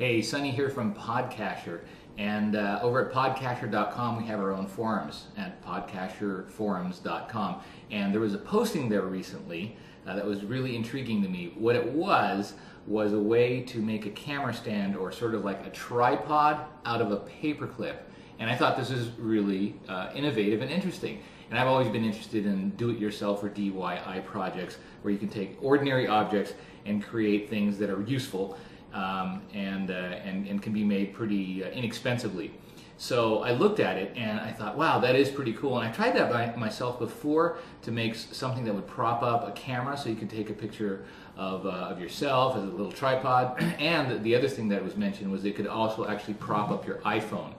Hey, Sunny here from PodCacher, and over at PodCacher.com we have our own forums at PodCacherforums.com, and there was a posting there recently that was really intriguing to me. What it was a way to make a camera stand or sort of like a tripod out of a paperclip, and I thought this was really innovative and interesting. And I've always been interested in do-it-yourself or DIY projects where you can take ordinary objects and create things that are useful and can be made pretty inexpensively. So I looked at it and I thought, wow, that is pretty cool. And I tried that by myself before to make something that would prop up a camera so you could take a picture of yourself as a little tripod. And the other thing that was mentioned was it could also actually prop up your iPhone.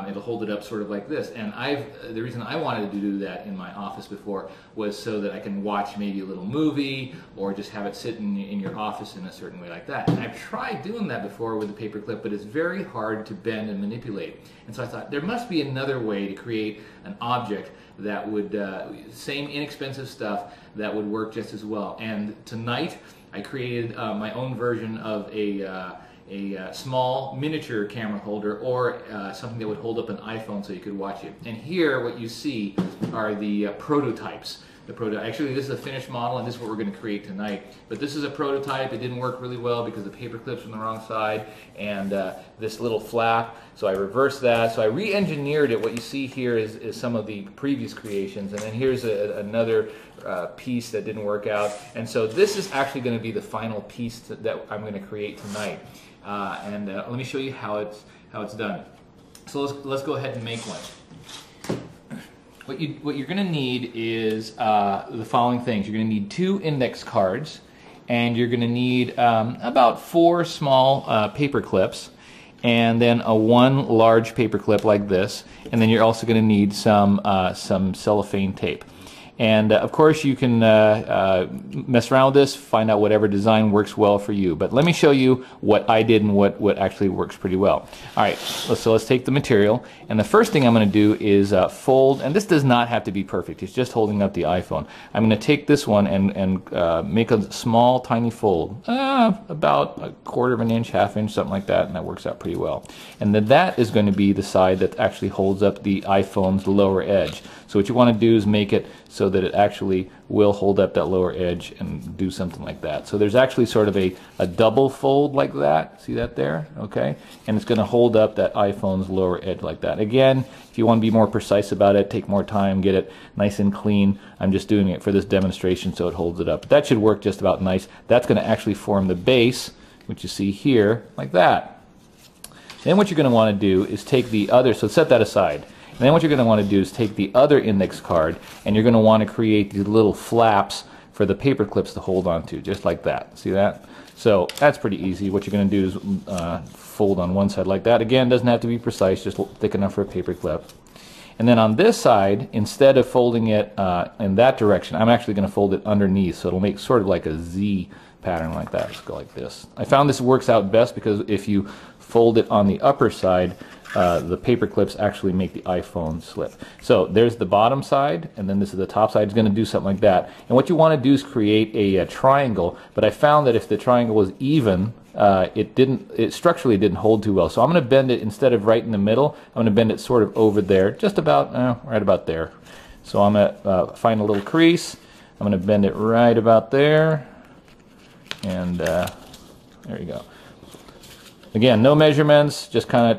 It'll hold it up sort of like this. And the reason I wanted to do that in my office before was so that I can watch maybe a little movie or just have it sit in your office in a certain way like that. And I've tried doing that before with a paperclip, but it's very hard to bend and manipulate. And so I thought there must be another way to create an object that would, same inexpensive stuff, that would work just as well. And tonight I created my own version of a small miniature camera holder, or something that would hold up an iPhone so you could watch it. And here what you see are the prototypes. Actually, this is a finished model, and this is what we're going to create tonight. But this is a prototype. It didn't work really well because the paper clip's on the wrong side, and this little flap. So I reversed that. So I re-engineered it. What you see here is some of the previous creations, and then here's another piece that didn't work out. And so this is actually going to be the final piece that I'm going to create tonight. Let me show you how it's done. So let's go ahead and make one. What you're going to need is the following things. You're going to need 2 index cards, and you're going to need about 4 small paper clips, and then one large paper clip like this, and then you're also going to need some cellophane tape. And of course you can mess around with this, find out whatever design works well for you. But let me show you what I did and what actually works pretty well. Alright, so let's take the material, and the first thing I'm going to do is fold, and this does not have to be perfect, it's just holding up the iPhone. I'm going to take this one and make a small tiny fold, about 1/4 of an inch, 1/2 inch, something like that, and that works out pretty well. And then that is going to be the side that actually holds up the iPhone's lower edge. So what you want to do is make it so that it actually will hold up that lower edge and do something like that. So there's actually sort of a double fold like that. See that there? Okay. And it's going to hold up that iPhone's lower edge like that. Again, if you want to be more precise about it, take more time, get it nice and clean. I'm just doing it for this demonstration so it holds it up. But that should work just about nice. That's going to actually form the base, which you see here, like that. Then what you're going to want to do is take the other, so set that aside. And then what you're going to want to do is take the other index card, and you're going to want to create these little flaps for the paper clips to hold on to, just like that. See that? So that's pretty easy. What you're going to do is fold on one side like that. Again, doesn't have to be precise, just thick enough for a paper clip. And then on this side, instead of folding it in that direction, I'm actually going to fold it underneath, so it'll make sort of like a Z pattern like that. Let's go like this. I found this works out best because if you fold it on the upper side, the paper clips actually make the iPhone slip. So there's the bottom side, and then this is the top side. It's going to do something like that. And what you want to do is create a triangle, but I found that if the triangle was even, it structurally didn't hold too well. So I'm going to bend it, instead of right in the middle, I'm going to bend it sort of over there, just about, right about there. So I'm going to find a little crease. I'm going to bend it right about there, and there you go. Again, no measurements, just kind of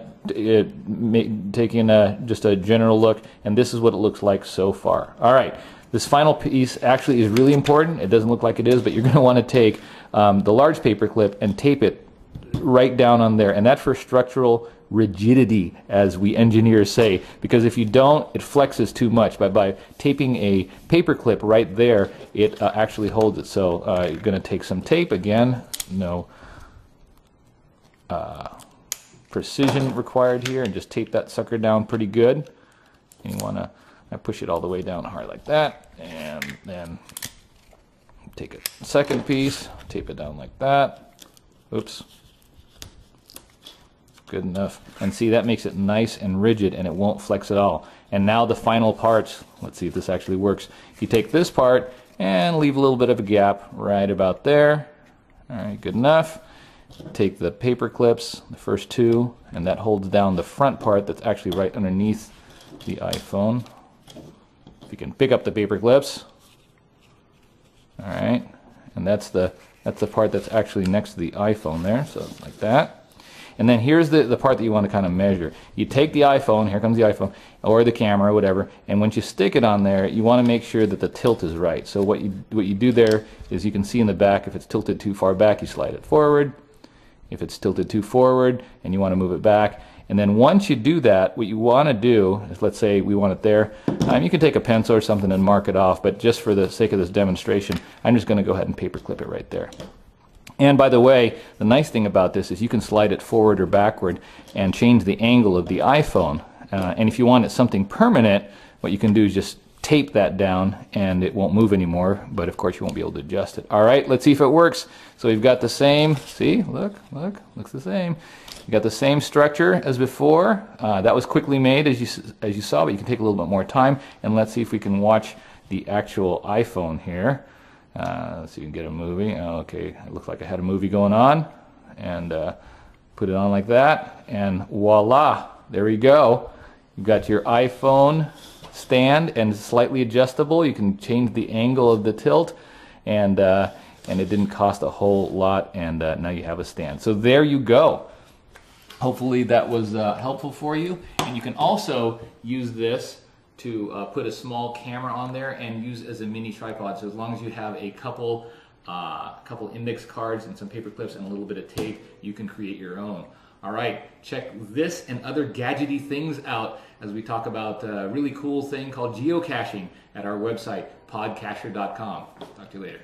taking just a general look, and this is what it looks like so far. Alright, this final piece actually is really important. It doesn't look like it is, but you're going to want to take the large paper clip and tape it right down on there, and that's for structural rigidity, as we engineers say, because if you don't, it flexes too much. By taping a paper clip right there, it actually holds it. So you're going to take some tape, again, no precision required here, and just tape that sucker down pretty good. And you want to push it all the way down hard like that, and then take a second piece, tape it down like that. Oops. Good enough. And see, that makes it nice and rigid, and it won't flex at all. And now the final parts, let's see if this actually works. You take this part and leave a little bit of a gap right about there. All right, good enough. take the paper clips, the first two, and that holds down the front part that's actually right underneath the iPhone. If you can pick up the paper clips. All right, and that's the part that's actually next to the iPhone there, so like that. And then here's the part that you want to kind of measure. You take the iPhone, here comes the iPhone, or the camera, or whatever, and once you stick it on there, you want to make sure that the tilt is right. So what you do there is you can see in the back, if it's tilted too far back, you slide it forward. If it's tilted too forward and you want to move it back. And then once you do that, what you want to do is, let's say we want it there, you can take a pencil or something and mark it off, but just for the sake of this demonstration, I'm just going to go ahead and paper clip it right there. And by the way, the nice thing about this is you can slide it forward or backward and change the angle of the iPhone. And if you want it something permanent, what you can do is just tape that down and it won't move anymore, but of course you won't be able to adjust it. All right, let's see if it works. So we've got the same, see, look, looks the same. You got the same structure as before. That was quickly made as you saw, but you can take a little bit more time. And let's see if we can watch the actual iPhone here. Let's see if we can get a movie. Okay, it looks like I had a movie going on. And put it on like that. And voila, there we go. You've got your iPhone stand, and it's slightly adjustable. You can change the angle of the tilt. And it didn't cost a whole lot. And now you have a stand. So there you go. Hopefully that was helpful for you. And you can also use this to put a small camera on there and use as a mini tripod. So as long as you have a couple index cards and some paper clips and a little bit of tape, you can create your own. All right, check this and other gadgety things out as we talk about a really cool thing called geocaching at our website, PodCacher.com. Talk to you later.